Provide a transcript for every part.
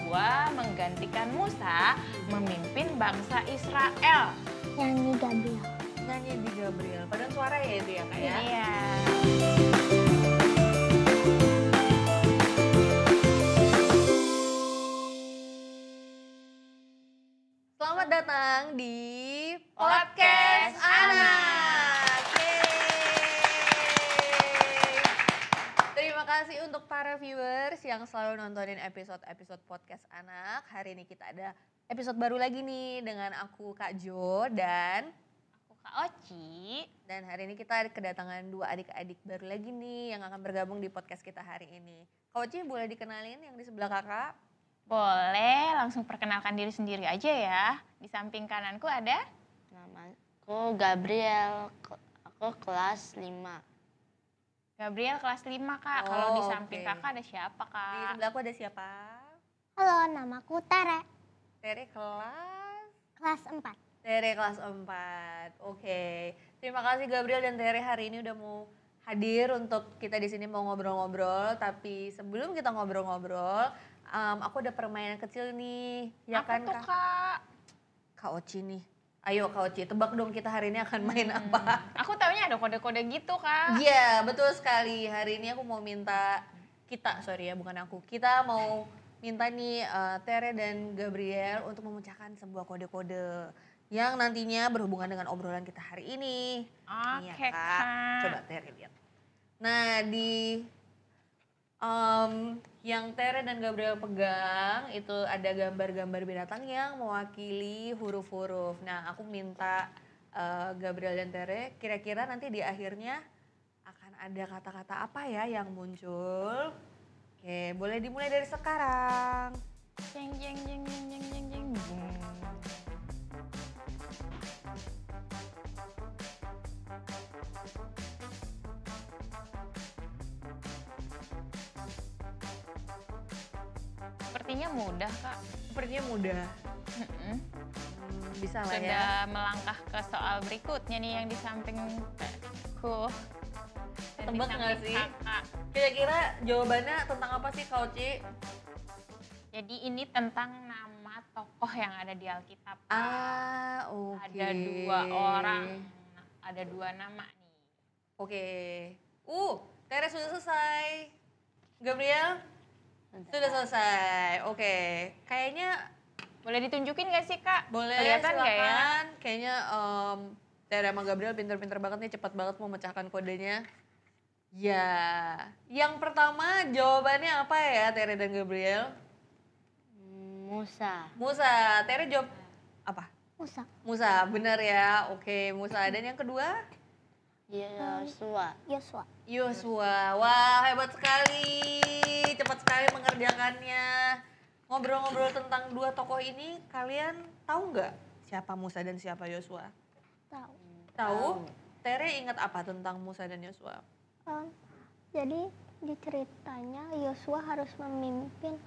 Yosua menggantikan Musa memimpin bangsa Israel. Nyanyi Gabriel. Nyanyi di Gabriel. Paduan suara ya itu ya Kak ya? Iya. Selamat datang di Podcast Anak. Yeay. Terima kasih untuk para viewers yang selalu nontonin episode-episode Podcast Anak. Hari ini kita ada episode baru lagi nih dengan aku Kak Jo dan Kak Oci. Dan hari ini kita kedatangan dua adik-adik baru lagi nih yang akan bergabung di podcast kita hari ini. Kak Oci boleh dikenalin yang di sebelah kakak? Boleh langsung perkenalkan diri sendiri aja ya. Di samping kananku ada Namaku Gabriel. Aku kelas 5. Gabriel kelas 5 Kak. Oh, Kalau di samping oke. kakak ada siapa Di Kak? sebelahku ada siapa? Halo, namaku Tere. Tere kelas? Kelas 4. Tere kelas 4. Oke. Terima kasih Gabriel dan Tere hari ini udah mau hadir untuk kita di sini mau ngobrol-ngobrol. Tapi sebelum kita ngobrol-ngobrol, aku ada permainan kecil nih. Ya Apa kan tuh Kak? Kak Oci nih. Ayo Kak Oci, tebak dong kita hari ini akan main apa? Aku taunya ada kode-kode gitu Kak. Iya, betul sekali. Hari ini aku mau minta, kita mau minta nih Tere dan Gabriel untuk memecahkan sebuah kode-kode yang nantinya berhubungan dengan obrolan kita hari ini. Nih ya, Oke Kak. Coba Tere lihat. Nah di yang Tere dan Gabriel pegang itu ada gambar-gambar binatang yang mewakili huruf-huruf. Nah aku minta Gabriel dan Tere kira-kira nanti di akhirnya akan ada kata-kata apa ya yang muncul. Oke, boleh dimulai dari sekarang. Jeng jeng jeng jeng jeng jeng jeng. Sepertinya mudah Kak. Sepertinya mudah. Bisa lah ya. Sudah melangkah ke soal berikutnya nih yang di sampingku. Dan di Tebak nggak samping sih? Kakak. Kira-kira jawabannya tentang apa sih Kak Oci? Jadi ini tentang nama tokoh yang ada di Alkitab. Oke. Ada 2 orang, ada 2 nama nih. Oke. Tere sudah selesai. Gabriel? Sudah selesai. Oke. Kayaknya Boleh ditunjukin gak sih Kak? boleh Kelihatan nggak ya? silakan. Kayaknya Tere sama Gabriel pinter-pinter banget nih, cepat banget mau memecahkan kodenya. Ya, yang pertama jawabannya apa ya Tere dan Gabriel? Musa. Musa. Tere jawab apa? Musa. Musa, benar ya. Oke, Musa. Dan yang kedua? Yosua. Yosua. Yosua. Wah, hebat sekali. Cepat sekali mengerjakannya. Ngobrol-ngobrol tentang 2 tokoh ini, kalian tahu nggak siapa Musa dan siapa Yosua? Tahu. Tahu? Tere ingat apa tentang Musa dan Yosua? Jadi di ceritanya Yosua harus memimpin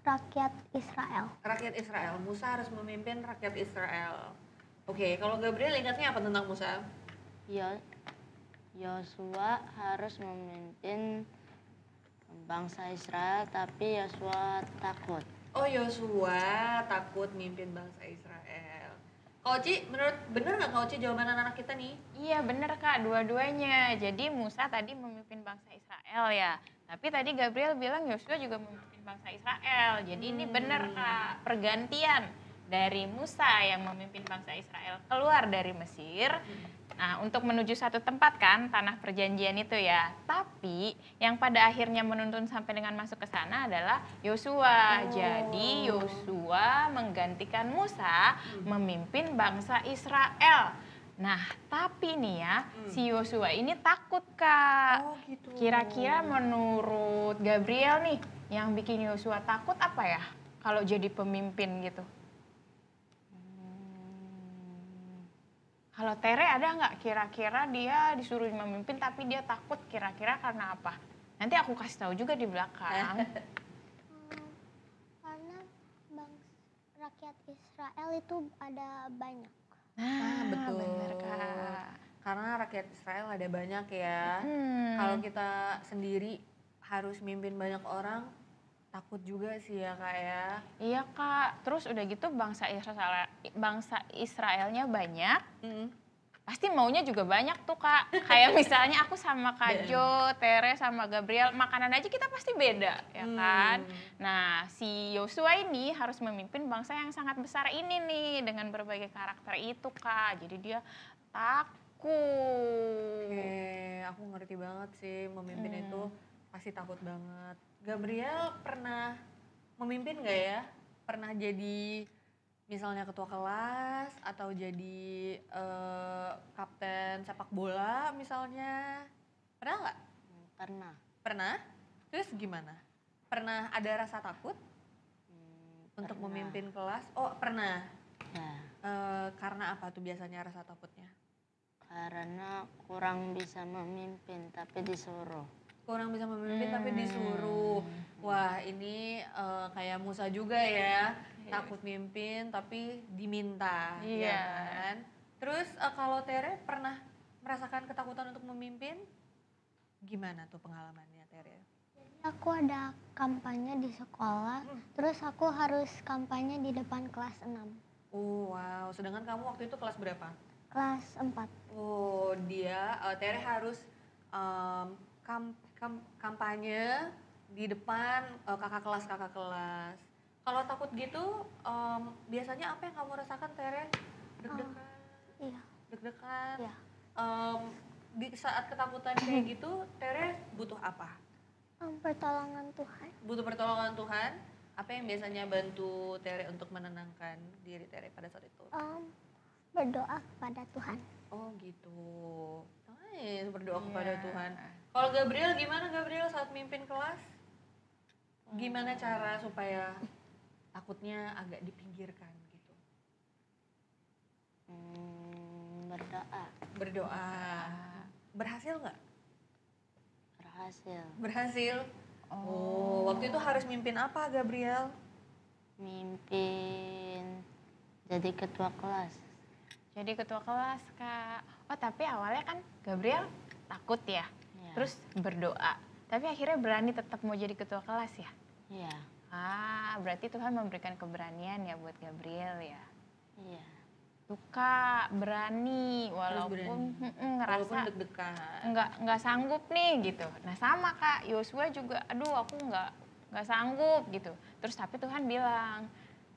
rakyat Israel. Rakyat Israel. Musa harus memimpin rakyat Israel. Oke, kalau Gabriel ingatnya apa tentang Musa? Yosua harus memimpin bangsa Israel, tapi Yosua takut. Oh, Yosua takut mimpin bangsa Israel. Kak Oci, bener nggak Kak Oci jawaban anak-anak kita nih? Iya bener Kak, dua-duanya. Jadi Musa tadi memimpin bangsa Israel ya. Tapi tadi Gabriel bilang Yosua juga memimpin bangsa Israel. Jadi ini bener Kak, pergantian dari Musa yang memimpin bangsa Israel keluar dari Mesir. Nah untuk menuju satu tempat kan, tanah perjanjian itu ya. Tapi yang pada akhirnya menuntun sampai dengan masuk ke sana adalah Yosua. Jadi Yosua menggantikan Musa memimpin bangsa Israel. Nah tapi nih ya, si Yosua ini takut Kak. Oh gitu. Kira-kira menurut Gabriel nih, yang bikin Yosua takut apa ya? Kalau jadi pemimpin gitu. Kalau Tere ada nggak kira-kira dia disuruh memimpin tapi dia takut kira-kira karena apa? Nanti aku kasih tahu juga di belakang. Karena rakyat Israel itu ada banyak. Nah, betul. bener Kak. Karena rakyat Israel ada banyak ya. Hmm. Kalau kita sendiri harus mimpin banyak orang, takut juga sih ya Kak ya. Iya Kak, terus udah gitu bangsa Israelnya banyak, pasti maunya juga banyak tuh Kak. Kayak misalnya aku sama Kak Jo, Tere sama Gabriel, makanan aja kita pasti beda ya kan. Nah si Yosua ini harus memimpin bangsa yang sangat besar ini nih dengan berbagai karakter itu Kak. Jadi dia takut. Oke, aku ngerti banget sih memimpin itu pasti takut banget. Gabriel pernah memimpin nggak ya? Pernah jadi misalnya ketua kelas atau jadi kapten sepak bola misalnya? Pernah nggak? Pernah. Pernah? Terus gimana? Pernah ada rasa takut untuk Pernah. memimpin kelas? Oh pernah. Ya, Karena apa tuh biasanya rasa takutnya? karena kurang bisa memimpin tapi disuruh. Kurang bisa memimpin tapi disuruh. Wah ini kayak Musa juga ya, takut mimpin tapi diminta, Iya. ya kan? Terus kalau Tere pernah merasakan ketakutan untuk memimpin? Gimana tuh pengalamannya Tere? Aku ada kampanye di sekolah, terus aku harus kampanye di depan kelas 6. Oh wow, sedangkan kamu waktu itu kelas berapa? Kelas 4. Oh dia, Tere harus kampanye di depan kakak kelas. Kalau takut gitu, biasanya apa yang kamu rasakan Tere? Deg-degan? Iya. Deg-degan? Iya. Di saat ketakutan kayak gitu, Tere butuh apa? Pertolongan Tuhan. Butuh pertolongan Tuhan? Apa yang biasanya bantu Tere untuk menenangkan diri Tere pada saat itu? Berdoa kepada Tuhan. Oh gitu. Nice, berdoa kepada Tuhan. Kalau Gabriel gimana Gabriel saat mimpin kelas? Gimana cara supaya takutnya agak dipinggirkan gitu? Berdoa. Berdoa. Berhasil nggak? Berhasil. Berhasil. Oh, waktu itu harus mimpin apa Gabriel? Mimpin jadi ketua kelas. Jadi ketua kelas Kak. Oh tapi awalnya kan Gabriel takut ya, Iya. terus berdoa. Tapi akhirnya berani tetap mau jadi ketua kelas ya? Iya. Berarti Tuhan memberikan keberanian ya buat Gabriel ya. Iya. Tuh Kak, berani walaupun ngerasa Walaupun deg-degan. nggak sanggup nih gitu. Nah sama Kak, Yosua juga, aduh aku nggak sanggup gitu. Terus tapi Tuhan bilang,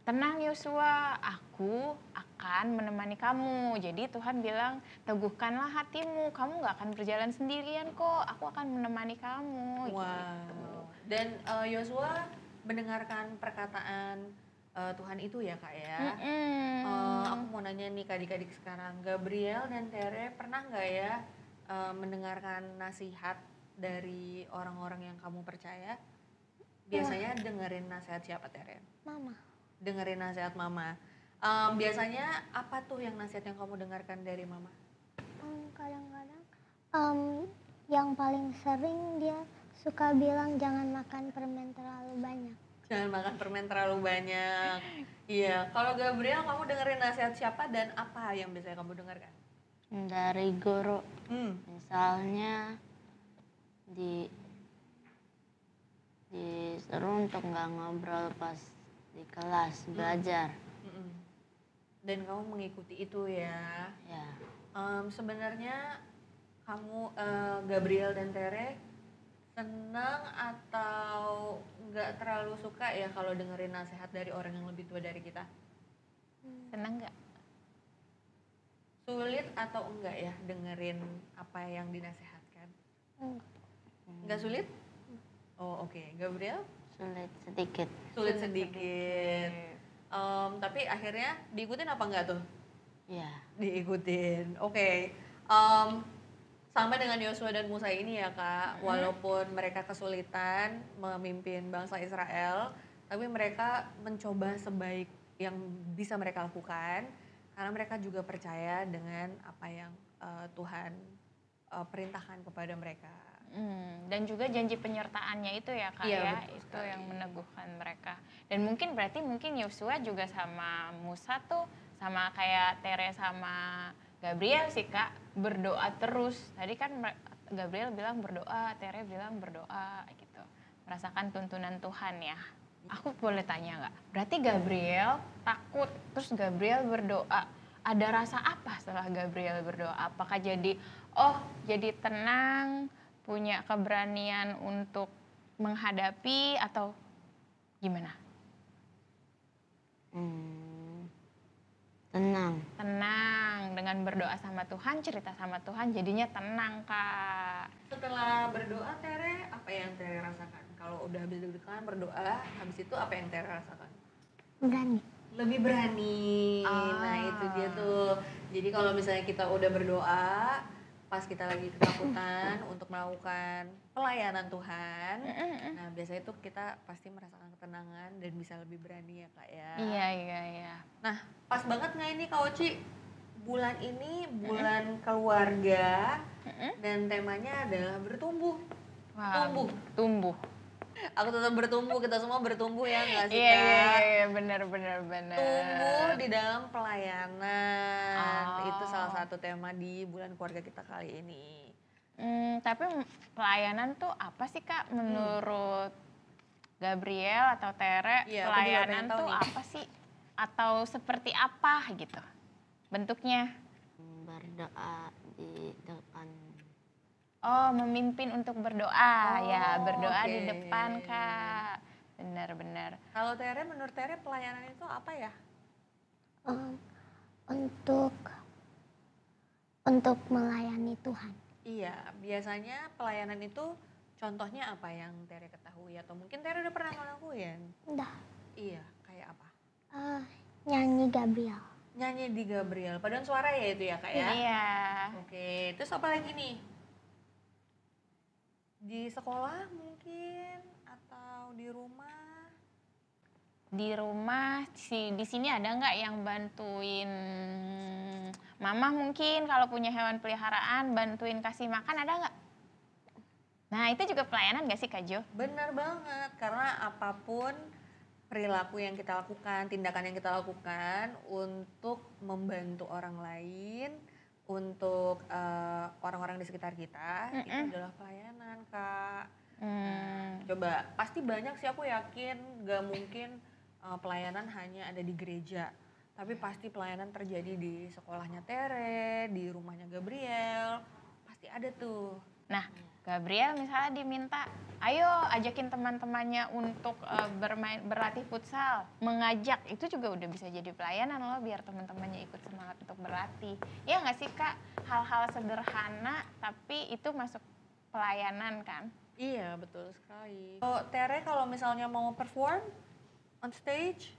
tenang Yosua, aku akan menemani kamu. Jadi Tuhan bilang, teguhkanlah hatimu, kamu nggak akan berjalan sendirian kok, aku akan menemani kamu. Wow. Gitu. Dan Yosua mendengarkan perkataan Tuhan itu ya Kak ya. Aku mau nanya nih ke adik-adik sekarang, Gabriel dan Tere pernah nggak ya mendengarkan nasihat dari orang-orang yang kamu percaya? Biasanya dengerin nasihat siapa Tere? Mama. Dengerin nasihat mama. Biasanya apa tuh yang nasihat yang kamu dengarkan dari mama? Kadang-kadang yang paling sering dia suka bilang jangan makan permen terlalu banyak. Jangan makan permen terlalu banyak. Iya, kalau Gabriel kamu dengerin nasihat siapa dan apa yang biasanya kamu dengarkan? Dari guru. Misalnya disuruh untuk nggak ngobrol pas di kelas belajar. Dan kamu mengikuti itu ya. Ya. Sebenarnya kamu Gabriel dan Tere senang atau nggak terlalu suka ya kalau dengerin nasihat dari orang yang lebih tua dari kita? Seneng nggak? Sulit atau enggak ya dengerin apa yang dinasehatkan? Enggak sulit? Oh oke. Gabriel? Sulit sedikit. Sulit sedikit. Tapi akhirnya diikutin apa enggak tuh? Ya. Diikutin. Oke. Sama dengan Yosua dan Musa ini ya Kak, walaupun mereka kesulitan memimpin bangsa Israel, tapi mereka mencoba sebaik yang bisa mereka lakukan, karena mereka juga percaya dengan apa yang Tuhan perintahkan kepada mereka. Dan juga janji penyertaannya itu ya Kak Iya, ya, betul itu sekali. yang meneguhkan mereka. Dan mungkin Yosua juga sama Musa tuh sama kayak Tere sama Gabriel sih Kak, berdoa terus. Tadi kan Gabriel bilang berdoa, Tere bilang berdoa gitu. merasakan tuntunan Tuhan ya. Aku boleh tanya nggak? Berarti Gabriel takut, terus Gabriel berdoa. Ada rasa apa setelah Gabriel berdoa? Apakah jadi tenang, punya keberanian untuk menghadapi atau gimana? Tenang. Tenang, dengan berdoa sama Tuhan, cerita sama Tuhan, jadinya tenang Kak. Setelah berdoa Tere, apa yang Tere rasakan? Kalau udah habis deg-degan berdoa, habis itu apa yang Tere rasakan? Berani. Lebih berani. Nah itu dia tuh. Jadi kalau misalnya kita udah berdoa, pas kita lagi ketakutan untuk melakukan pelayanan Tuhan, nah biasanya tuh kita pasti merasakan ketenangan dan bisa lebih berani ya Kak ya. Iya. Nah pas banget nggak ini Kak Oci? Bulan ini bulan keluarga dan temanya adalah bertumbuh. Wah, tumbuh. Aku tetap bertumbuh, kita semua bertumbuh ya nggak sih Kak? Iya, benar. Tumbuh di dalam pelayanan, itu salah satu tema di bulan keluarga kita kali ini. Tapi pelayanan tuh apa sih Kak menurut Gabriel atau Tere? Iya, aku juga Pelayanan pengen tahu tuh nih. apa sih? Atau seperti apa gitu bentuknya? Berdoa di depan. Oh, memimpin untuk berdoa. Ya, Oh, berdoa oke. di depan Kak. Benar. Kalau Tere, menurut Tere pelayanan itu apa ya? Untuk melayani Tuhan. Iya, biasanya pelayanan itu contohnya apa yang Tere ketahui atau mungkin Tere udah pernah ngelakuin? Udah. Iya, kayak apa? Nyanyi Gabriel. Nyanyi di Gabriel, paduan suara ya itu ya Kak ya? Iya. Oke, terus apa lagi nih? Di sekolah mungkin atau di rumah? Di rumah di sini ada nggak yang bantuin Mama mungkin kalau punya hewan peliharaan bantuin kasih makan ada nggak? Nah itu juga pelayanan nggak sih Kak Jo? Benar banget, karena apapun perilaku yang kita lakukan, tindakan yang kita lakukan untuk membantu orang lain, untuk orang-orang di sekitar kita, itu adalah pelayanan Kak. Nah, coba, pasti banyak sih aku yakin, gak mungkin pelayanan hanya ada di gereja. Tapi pasti pelayanan terjadi di sekolahnya Tere, di rumahnya Gabriel, pasti ada tuh. Nah, Gabriel misalnya diminta, ayo ajakin teman-temannya untuk berlatih futsal, mengajak, itu juga udah bisa jadi pelayanan loh, biar teman-temannya ikut semangat untuk berlatih. Ya nggak sih Kak, hal-hal sederhana tapi itu masuk pelayanan kan? Iya, betul sekali. Tere kalau misalnya mau perform on stage,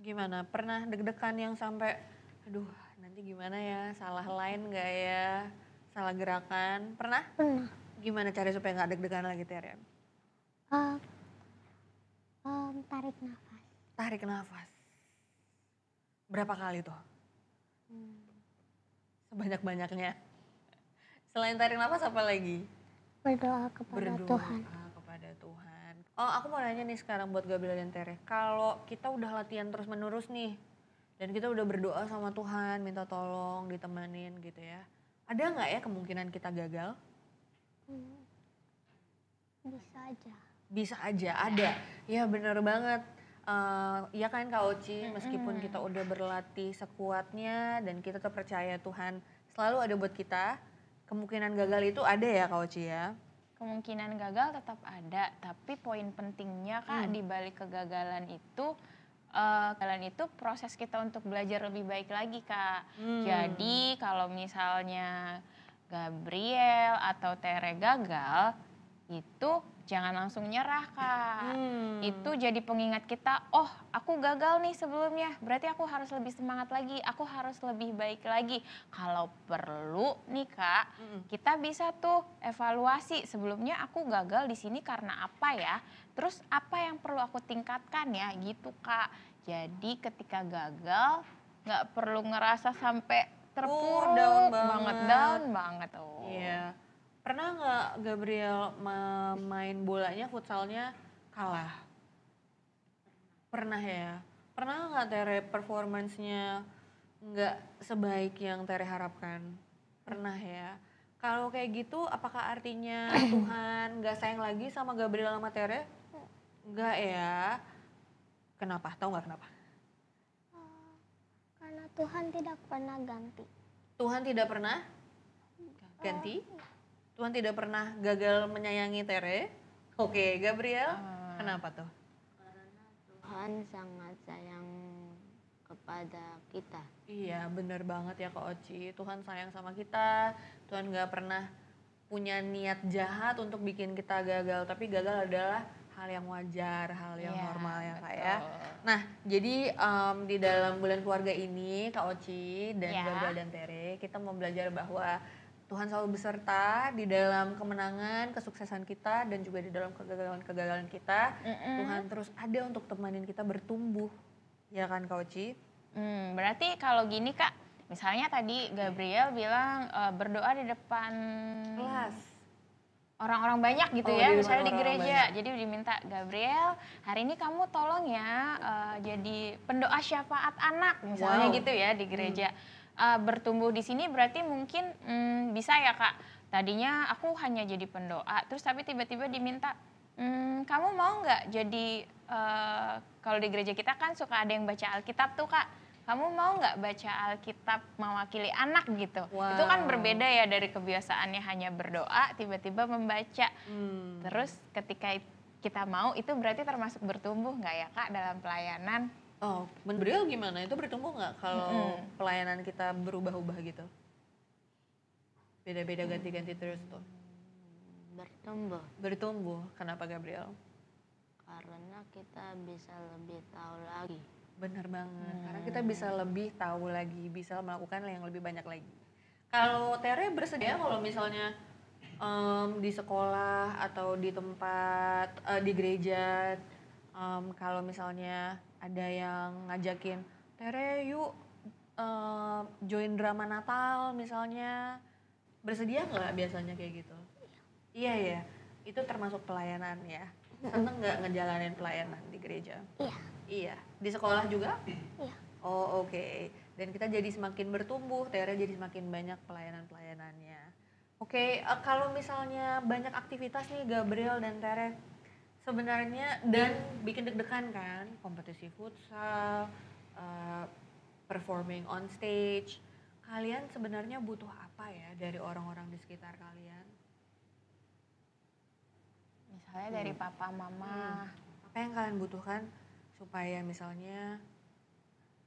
gimana? Pernah deg-degan yang sampai, aduh nanti gimana ya, salah line nggak ya, salah gerakan, pernah? Pernah. Gimana cara supaya nggak deg-degan lagi Tere? Tarik nafas. Tarik nafas. Berapa kali tuh? Sebanyak-banyaknya. Selain tarik nafas apa lagi? Berdoa kepada Tuhan. Kepada Tuhan. Oh, aku mau nanya nih sekarang buat Gabriel dan Tere. Kalau kita udah latihan terus-menerus nih, dan kita udah berdoa sama Tuhan, minta tolong, ditemenin gitu ya. Ada nggak ya kemungkinan kita gagal? Bisa aja. Bisa aja, ada. Ya bener banget. Ya kan Kak Oci, meskipun kita udah berlatih sekuatnya dan kita tetap percaya Tuhan selalu ada buat kita, kemungkinan gagal itu ada ya Kak Oci ya? Kemungkinan gagal tetap ada, tapi poin pentingnya Kak di balik kegagalan itu proses kita untuk belajar lebih baik lagi Kak. Jadi kalau misalnya Gabriel atau Tere gagal, itu jangan langsung nyerah Kak. Itu jadi pengingat kita, oh aku gagal nih sebelumnya, berarti aku harus lebih semangat lagi, aku harus lebih baik lagi. Kalau perlu nih Kak, kita bisa tuh evaluasi sebelumnya aku gagal di sini karena apa ya, terus apa yang perlu aku tingkatkan ya gitu Kak. Jadi ketika gagal nggak perlu ngerasa sampai terpuruk down banget. Iya. Pernah nggak Gabriel main bolanya futsalnya kalah? Pernah ya. Pernah nggak Tere performance-nya nggak sebaik yang Tere harapkan? Pernah ya. Kalau kayak gitu, apakah artinya Tuhan gak sayang lagi sama Gabriel sama Tere? Enggak ya. Kenapa? Tahu nggak kenapa? Karena Tuhan tidak pernah ganti. Tuhan tidak pernah ganti? Tuhan tidak pernah gagal menyayangi Tere? Oke, Gabriel, kenapa tuh? Karena Tuhan sangat sayang kepada kita. Iya, bener banget ya Kak Oci. Tuhan sayang sama kita. Tuhan gak pernah punya niat jahat untuk bikin kita gagal. Tapi gagal adalah hal yang wajar, hal yang normal ya Kak ya. Nah, jadi di dalam bulan keluarga ini Kak Oci dan Gabriel dan Tere, kita mau belajar bahwa Tuhan selalu beserta di dalam kemenangan, kesuksesan kita dan juga di dalam kegagalan-kegagalan kita. Tuhan terus ada untuk temanin kita bertumbuh. Ya kan Kak Oci? Berarti kalau gini Kak, misalnya tadi Gabriel bilang berdoa di depan Kelas. orang-orang banyak gitu Oh, ya, di misalnya di depan orang-orang gereja. Jadi diminta, Gabriel hari ini kamu tolong ya jadi pendoa syafaat anak misalnya gitu ya di gereja. Bertumbuh di sini berarti mungkin bisa ya Kak, tadinya aku hanya jadi pendoa, terus tapi tiba-tiba diminta, kamu mau nggak jadi, kalau di gereja kita kan suka ada yang baca Alkitab tuh Kak, kamu mau nggak baca Alkitab mewakili anak gitu. Itu kan berbeda ya dari kebiasaannya hanya berdoa, tiba-tiba membaca. Terus ketika kita mau, itu berarti termasuk bertumbuh nggak ya Kak dalam pelayanan? Oh, Gabriel gimana? Itu bertumbuh nggak kalau pelayanan kita berubah-ubah gitu? Beda-beda ganti-ganti terus tuh. Bertumbuh Bertumbuh, kenapa Gabriel? karena kita bisa lebih tahu lagi. Benar banget, karena kita bisa lebih tahu lagi, bisa melakukan yang lebih banyak lagi. Kalau Tere bersedia kalau misalnya di sekolah atau di tempat, di gereja, kalau misalnya ada yang ngajakin, Tere yuk join drama Natal misalnya, bersedia nggak biasanya kayak gitu? Iya ya, itu termasuk pelayanan ya. Seneng nggak ngejalanin pelayanan di gereja? Iya. Iya, di sekolah juga? Iya. Oh oke. Dan kita jadi semakin bertumbuh, Tere jadi semakin banyak pelayanan-pelayanannya. Oke, kalau misalnya banyak aktivitas nih Gabriel dan Tere, sebenarnya dan bikin deg-degan kan, kompetisi futsal, performing on stage. Kalian sebenarnya butuh apa ya dari orang-orang di sekitar kalian? Misalnya dari papa, mama. Apa yang kalian butuhkan supaya misalnya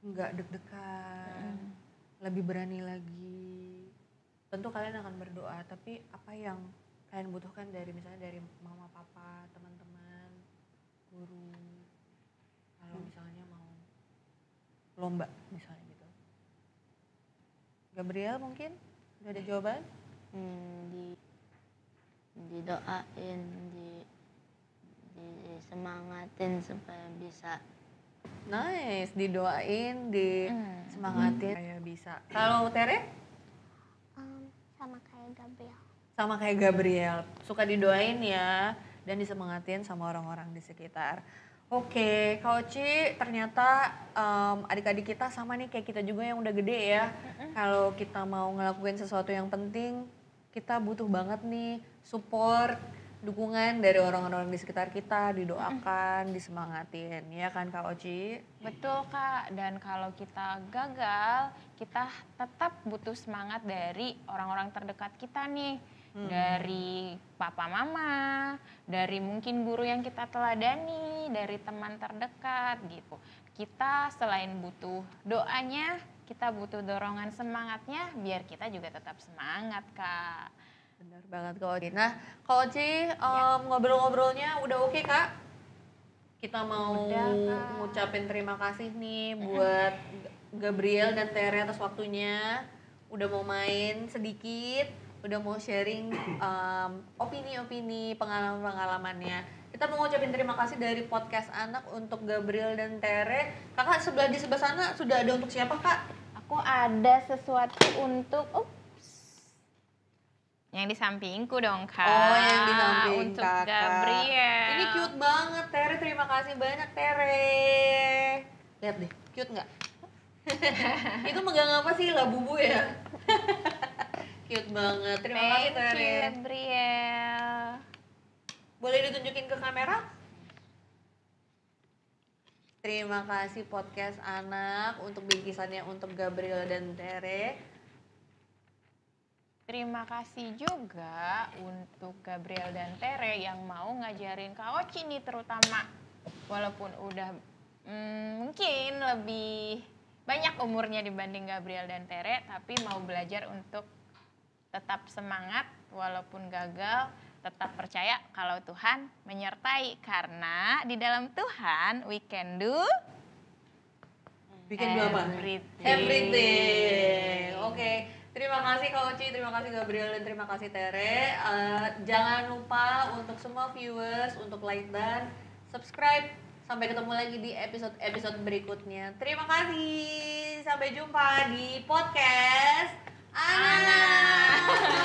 nggak deg-degan, lebih berani lagi? Tentu kalian akan berdoa, tapi apa yang kalian butuhkan dari misalnya dari mama, papa, teman-teman, guru, kalau misalnya mau lomba misalnya gitu? Gabriel mungkin udah ada jawaban? Didoain, disemangatin supaya bisa. Nice, didoain, disemangatin supaya bisa. Kalau Tere? Sama kayak Gabriel. Sama kayak Gabriel, suka didoain ya dan disemangatin sama orang-orang di sekitar. Oke, Kak Oci, ternyata adik-adik kita sama nih kayak kita juga yang udah gede ya. Kalau kita mau ngelakuin sesuatu yang penting, kita butuh banget nih support, dukungan dari orang-orang di sekitar kita, didoakan, disemangatin, ya kan Kak Oci? Betul Kak, dan kalau kita gagal, kita tetap butuh semangat dari orang-orang terdekat kita nih. Dari papa mama, dari mungkin guru yang kita teladani, dari teman terdekat gitu. Kita selain butuh doanya, kita butuh dorongan semangatnya biar kita juga tetap semangat Kak. Benar banget Kak Oci. Nah Kak Oci, ngobrol-ngobrolnya udah oke Kak? Kita mau ngucapin terima kasih nih buat Gabriel dan Tere atas waktunya. Udah mau main sedikit, udah mau sharing opini-opini, pengalaman-pengalamannya. Kita mau ngucapin terima kasih dari podcast anak untuk Gabriel dan Tere. Kakak di sebelah sana sudah ada untuk siapa Kak? Aku ada sesuatu untuk yang di sampingku dong Kak. Oh yang di samping untuk Kakak. Gabriel. Ini cute banget Tere, terima kasih banyak Tere. Lihat deh, cute nggak? Itu megang apa sih? Labubu ya? Cute banget. Terima kasih Thank you, Tere. Gabriel. Boleh ditunjukin ke kamera? Terima kasih podcast anak untuk bingkisannya untuk Gabriel dan Tere. Terima kasih juga untuk Gabriel dan Tere yang mau ngajarin Kak Oci nih terutama. Walaupun udah mungkin lebih banyak umurnya dibanding Gabriel dan Tere, tapi mau belajar untuk tetap semangat walaupun gagal, tetap percaya kalau Tuhan menyertai. Karena di dalam Tuhan we can do Bikin dua apa? Everything. Oke. Terima kasih Kak Oci, terima kasih Gabriel, dan terima kasih Tere. Jangan lupa untuk semua viewers untuk like dan subscribe. Sampai ketemu lagi di episode berikutnya. Terima kasih. Sampai jumpa di podcast Anak.